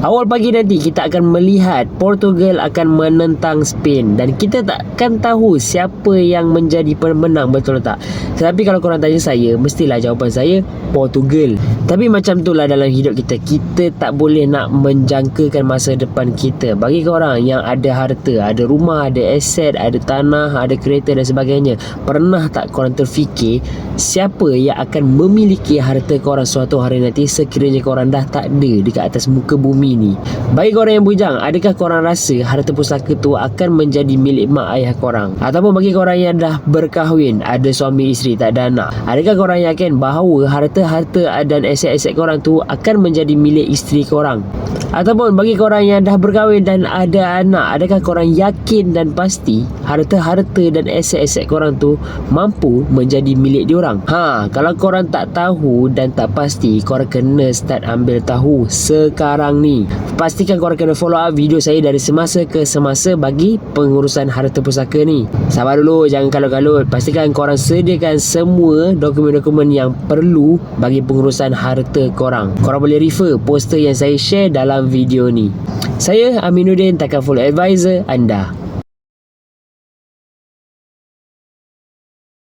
Awal pagi nanti kita akan melihat Portugal akan menentang Spain dan kita takkan tahu siapa yang menjadi pemenang, betul tak? Tetapi kalau korang tanya saya, mestilah jawapan saya Portugal. Tapi macam itulah dalam hidup kita, kita tak boleh nak menjangkakan masa depan kita. Bagi korang yang ada harta, ada rumah, ada aset, ada tanah, ada kereta dan sebagainya, pernah tak korang terfikir siapa yang akan memiliki harta korang suatu hari nanti sekiranya korang dah tak ada dekat atas muka bumi ni? Bagi korang yang bujang, adakah korang rasa harta pusaka tu akan menjadi milik mak ayah korang? Ataupun bagi korang yang dah berkahwin, ada suami isteri, tak ada anak, adakah korang yakin bahawa harta-harta dan aset-aset korang tu akan menjadi milik isteri korang? Ataupun bagi korang yang dah berkahwin dan ada anak, adakah korang yakin dan pasti harta-harta dan aset-aset korang tu mampu menjadi milik diorang? Kalau korang tak tahu dan tak pasti, korang kena start ambil tahu sekarang ni. Pastikan korang kena follow up video saya dari semasa ke semasa bagi pengurusan harta pusaka ni. Sabar dulu, jangan kalut-kalut. Pastikan korang sediakan semua dokumen-dokumen yang perlu bagi pengurusan harta korang. Korang boleh refer poster yang saya share dalam video ni. Saya Aminuddin, Takaful Advisor anda.